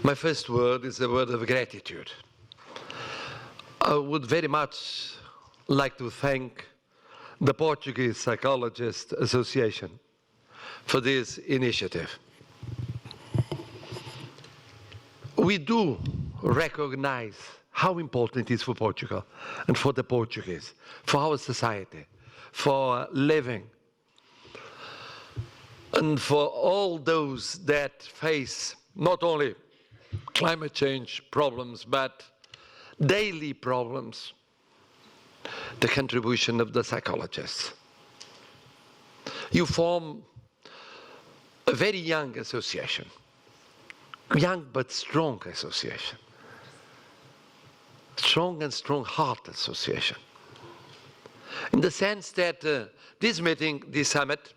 My first word is a word of gratitude. I would very much like to thank the Portuguese Psychologists Association for this initiative. We do recognize how important it is for Portugal and for the Portuguese, for our society, for living, and for all those that face not only climate change problems, but daily problems, the contribution of the psychologists. You form a very young association, young but strong association, strong and strong-hearted association, in the sense that this meeting, this summit,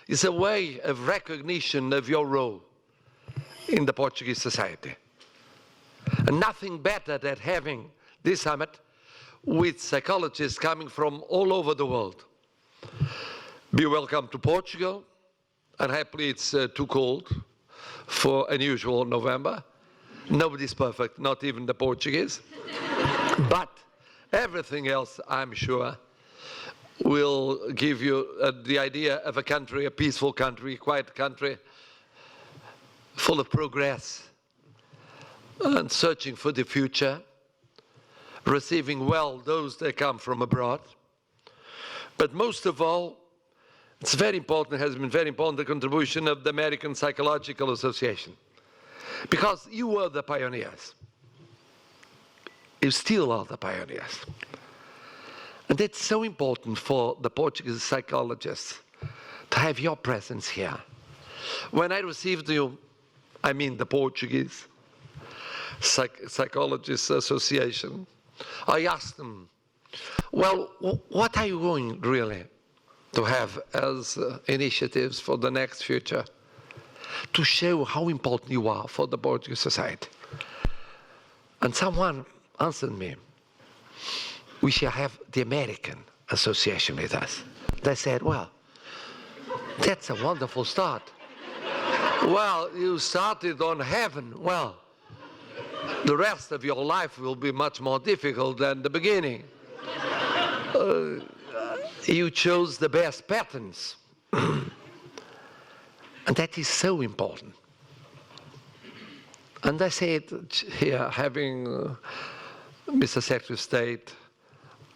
is a way of recognition of your role in the Portuguese society. And nothing better than having this summit with psychologists coming from all over the world. Be welcome to Portugal. Unhappily, it's too cold for unusual November. Nobody's perfect, not even the Portuguese. But everything else, I'm sure, will give you the idea of a country, a peaceful country, quiet country, full of progress, and searching for the future, receiving well those that come from abroad. But most of all, it's very important, has been very important, the contribution of the American Psychological Association. Because you were the pioneers. You still are the pioneers. And it's so important for the Portuguese psychologists to have your presence here. When I received you, I mean the Portuguese Psychologists Association, I asked them, well, what are you going really to have as initiatives for the next future to show how important you are for the Portuguese society? And someone answered me, we shall have the American Association with us. They said, well, that's a wonderful start. Well, you started on heaven. Well, the rest of your life will be much more difficult than the beginning. You chose the best patterns. And that is so important. And I said here, having Mr. Secretary of State,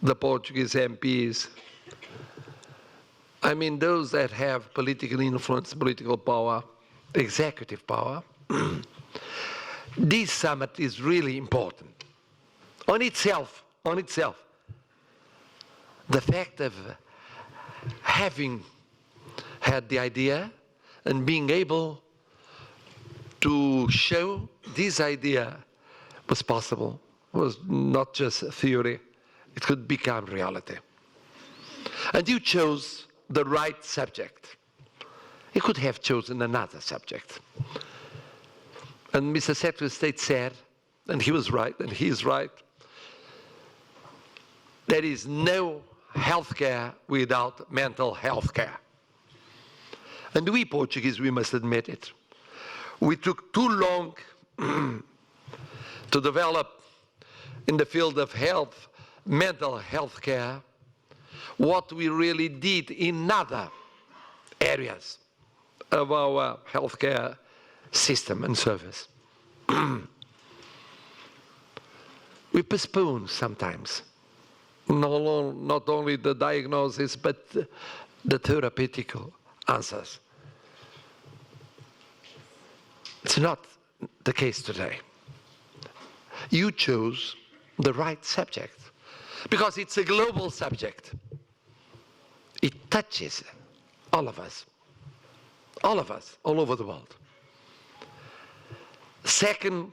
the Portuguese MPs, I mean those that have political influence, political power, executive power, this summit is really important. On itself, the fact of having had the idea and being able to show this idea was possible, was not just a theory, it could become reality. And you chose the right subject. You could have chosen another subject. And Mr. Secretary of State said, and he was right, and he is right, there is no healthcare without mental health care. And we Portuguese, we must admit it. We took too long to develop in the field of health, mental health care, what we really did in other areas of our healthcare system and service. We postpone sometimes, not only the diagnosis, but the therapeutic answers. It's not the case today. You chose the right subject because it's a global subject. It touches all of us, all over the world. Second,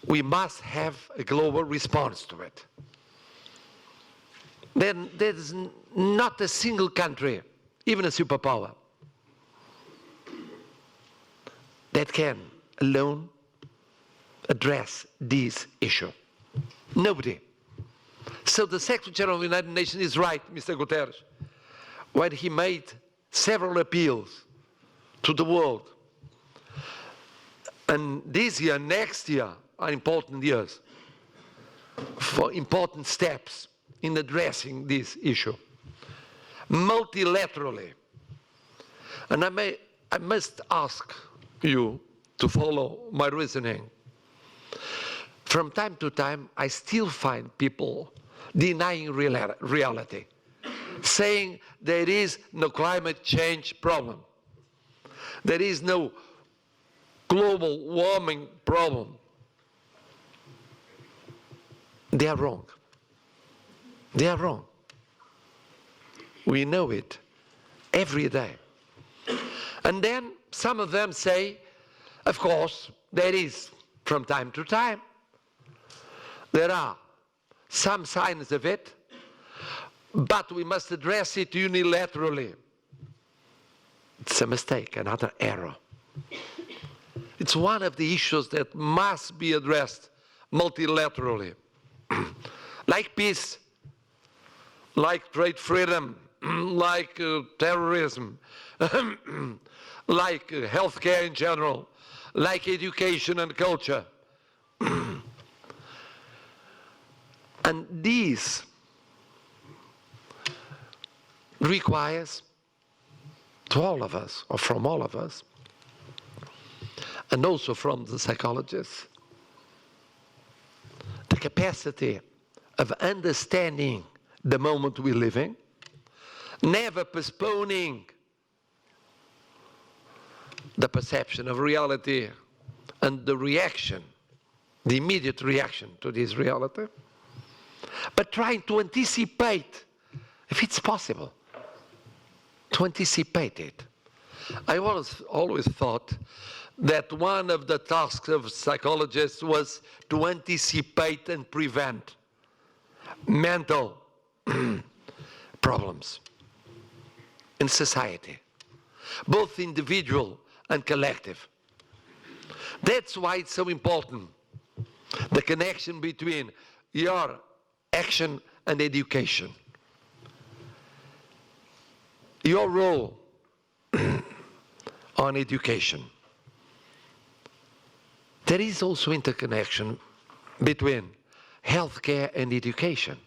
we must have a global response to it. Then there's not a single country, even a superpower, that can alone address this issue. Nobody. So the Secretary General of the United Nations is right, Mr. Guterres, when he made several appeals to the world And this year, next year, are important years for important steps in addressing this issue. Multilaterally. And I must ask you to follow my reasoning. From time to time, I still find people denying reality, saying there is no climate change problem. There is no global warming problem. They are wrong. They are wrong. We know it every day. And then some of them say, of course, there is, from time to time, there are some signs of it, but we must address it unilaterally. It's a mistake, another error. It's one of the issues that must be addressed multilaterally. Like peace, like trade freedom, like terrorism, like healthcare in general, like education and culture. And this requires to all of us, or from all of us, and also from the psychologists, the capacity of understanding the moment we live in, never postponing the perception of reality and the reaction, the immediate reaction to this reality, but trying to anticipate, if it's possible, to anticipate it. I always thought that one of the tasks of psychologists was to anticipate and prevent mental problems in society, both individual and collective. That's why it's so important, the connection between your action and education. Your role on education. There is also interconnection between healthcare and education.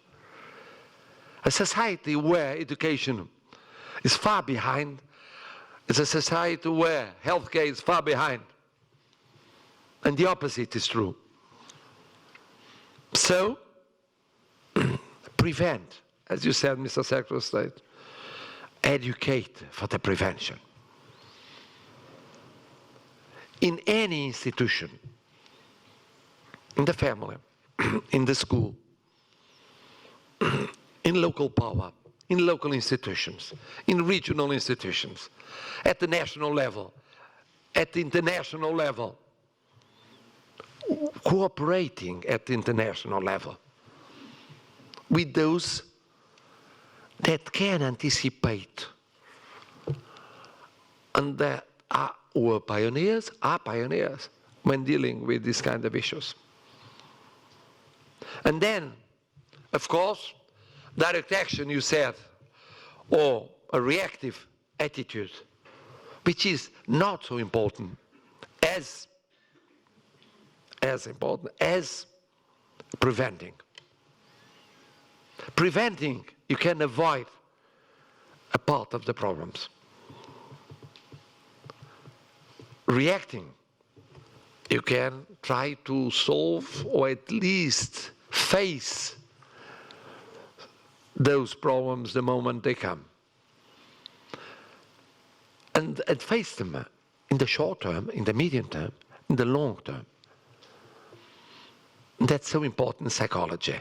A society where education is far behind is a society where healthcare is far behind. And the opposite is true. So, prevent, as you said, Mr. Secretary of State, educate for the prevention. In any institution, in the family, in the school, in local power, in local institutions, in regional institutions, at the national level, at the international level, cooperating at the international level with those that can anticipate and that are pioneers when dealing with these kind of issues. And then, of course, direct action, you said, or a reactive attitude, which is not so important, as important as preventing. Preventing, you can avoid a part of the problems. Reacting, you can try to solve or at least face those problems the moment they come. And face them in the short term, in the medium term, in the long term. That's so important in psychology.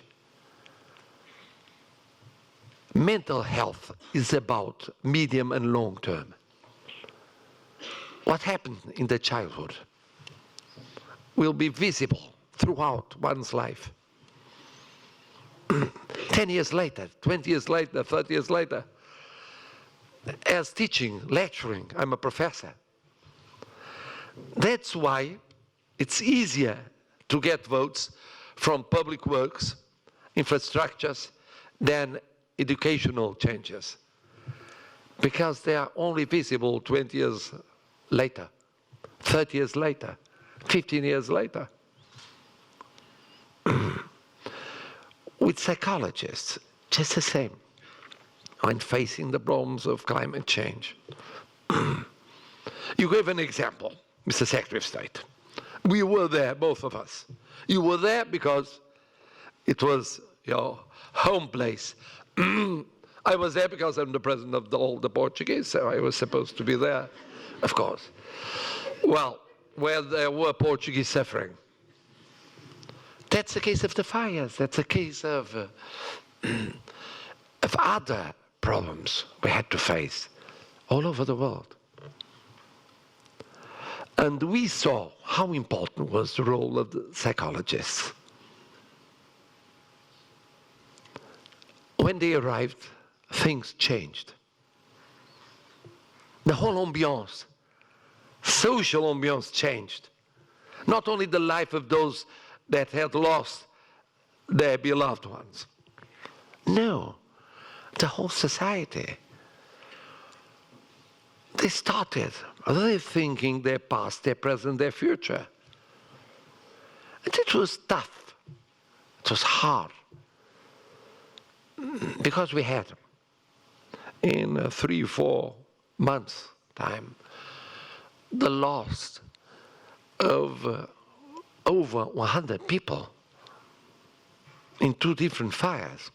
Mental health is about medium and long term. What happened in the childhood will be visible throughout one's life. 10 years later, 20 years later, 30 years later, as teaching, lecturing, I'm a professor. That's why it's easier to get votes from public works, infrastructures, than educational changes, because they are only visible 20 years later, 30 years later. 15 years later. With psychologists, just the same, when facing the problems of climate change. You gave an example, Mr. Secretary of State. We were there, both of us. You were there because it was your home place. I was there because I'm the president of all the Portuguese, so I was supposed to be there, of course. Well, where there were Portuguese suffering. That's the case of the fires. That's the case of other problems we had to face all over the world. And we saw how important was the role of the psychologists. When they arrived, things changed. The whole ambiance, social ambiance changed. Not only the life of those that had lost their beloved ones. No, the whole society. They started rethinking their past, their present, their future. And it was tough. It was hard. Because we had, in 3-4 months' time, the loss of over 100 people in 2 different fires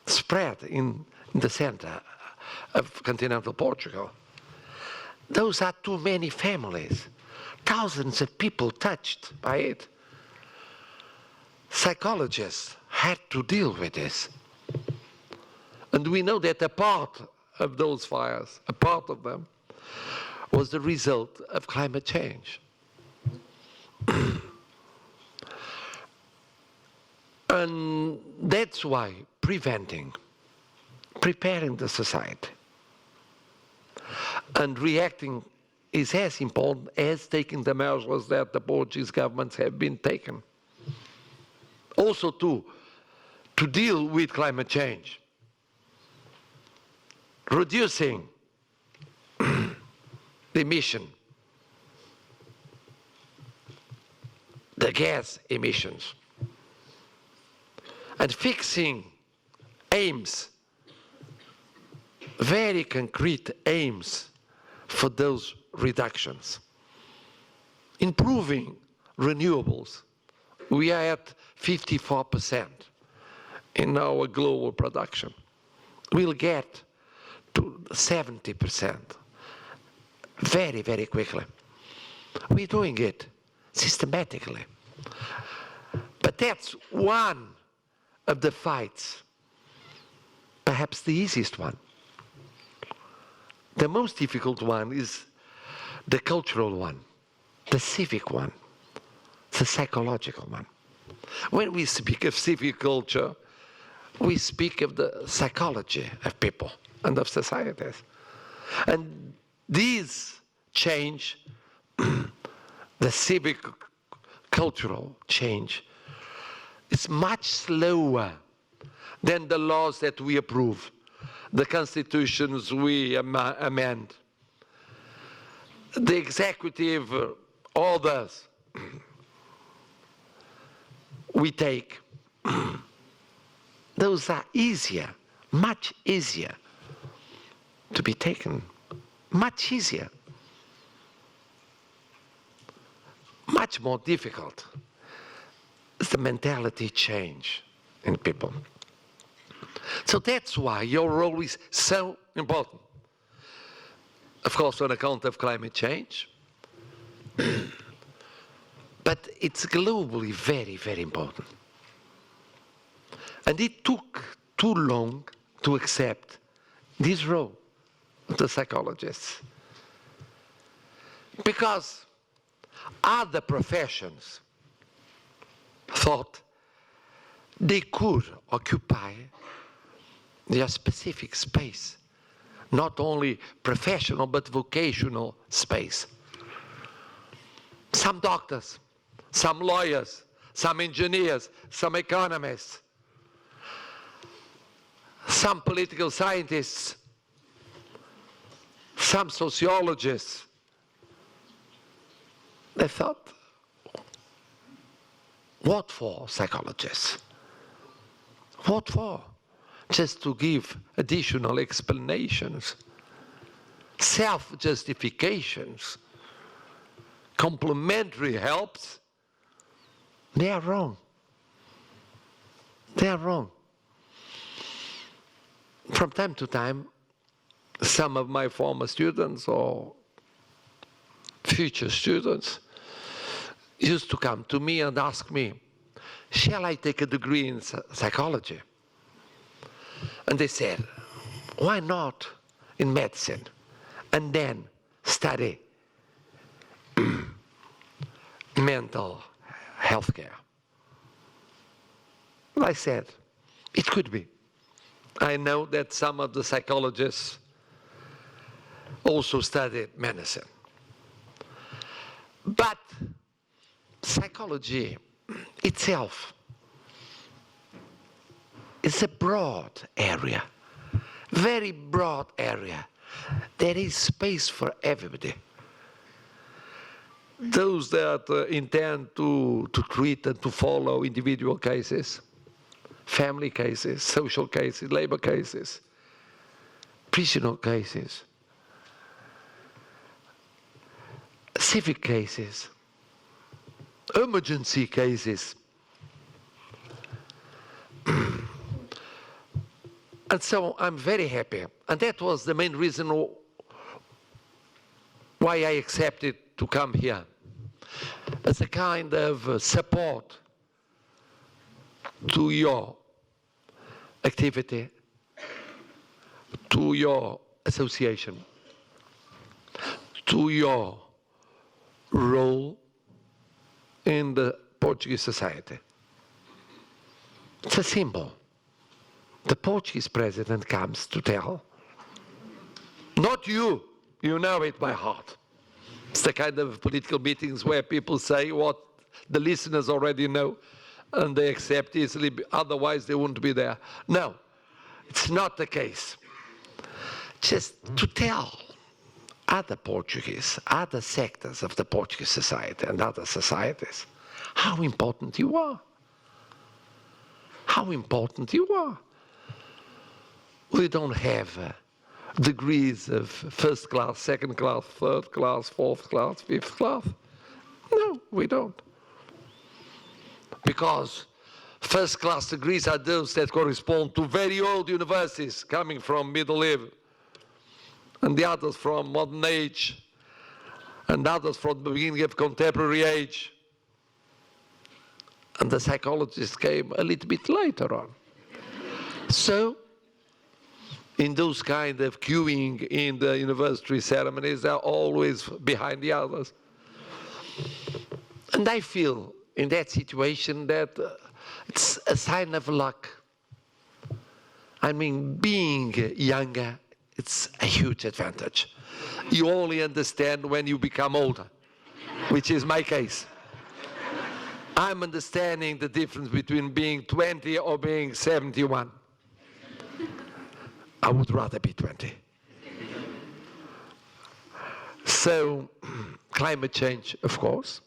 spread in the center of continental Portugal. Those are too many families, thousands of people touched by it. Psychologists had to deal with this. And we know that a part of those fires, a part of them, was the result of climate change. And that's why preparing the society and reacting is as important as taking the measures that the Portuguese governments have been taking. Also to deal with climate change, reducing the emission, the gas emissions, and fixing aims, very concrete aims for those reductions. Improving renewables. We are at 54% in our global production. We'll get to 70% very, very quickly. We're doing it systematically. But that's one of the fights, perhaps the easiest one. The most difficult one is the cultural one, the civic one, the psychological one. When we speak of civic culture, we speak of the psychology of people and of societies. And these change, the civic cultural change, is much slower than the laws that we approve, the constitutions we amend, the executive orders we take. Those are easier, much easier to be taken, much easier. Much more difficult is the mentality change in people. So that's why your role is so important. Of course, on account of climate change, but it's globally very, very important. And it took too long to accept this role of the psychologists. Because other professions thought they could occupy their specific space, not only professional but vocational space. Some doctors, some lawyers, some engineers, some economists, some political scientists, some sociologists, I thought, what for psychologists? What for? Just to give additional explanations, self-justifications, complementary helps? They are wrong. They are wrong. From time to time, some of my former students or future students used to come to me and ask me, shall I take a degree in psychology? And they said, why not in medicine? And then study mental health care. Well, I said, it could be. I know that some of the psychologists also studied medicine. But psychology itself is a broad area, very broad area. There is space for everybody. Those that intend to treat and to follow individual cases, family cases, social cases, labor cases, prisoner cases, civic cases, emergency cases. And so I'm very happy. And that was the main reason why I accepted to come here, as a kind of support to your activity, to your association, to your role in the Portuguese society. It's a symbol. The Portuguese president comes to tell, not you, you know it by heart. It's the kind of political meetings where people say what the listeners already know and they accept easily, otherwise they wouldn't be there. No, it's not the case. Just to tell other Portuguese, other sectors of the Portuguese society and other societies, how important you are. How important you are. We don't have degrees of first class, second class, third class, fourth class, fifth class. No, we don't. Because first class degrees are those that correspond to very old universities coming from Middle Age, and the others from modern age, and others from the beginning of contemporary age. And the psychologists came a little bit later on. So, in those kind of queuing in the university ceremonies, they're always behind the others. And I feel in that situation that it's a sign of luck. I mean, being younger, it's a huge advantage. You only understand when you become older, which is my case. I'm understanding the difference between being 20 or being 71. I would rather be 20. So, climate change, of course.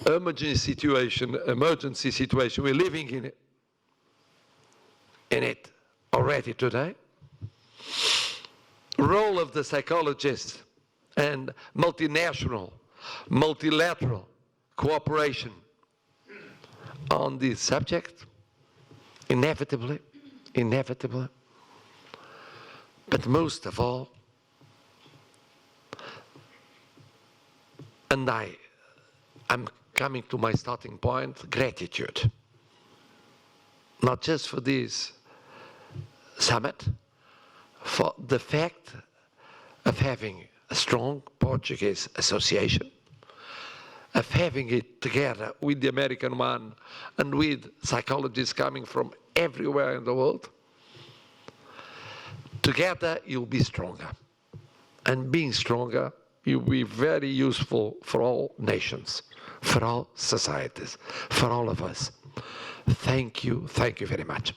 Emergency situation, we're living in it already today. Role of the psychologist and multinational, multilateral cooperation on this subject, inevitably. But most of all, and I'm coming to my starting point, gratitude. Not just for this summit, for the fact of having a strong Portuguese association, of having it together with the American one and with psychologists coming from everywhere in the world. Together you'll be stronger. And being stronger, you'll be very useful for all nations, for all societies, for all of us. Thank you very much.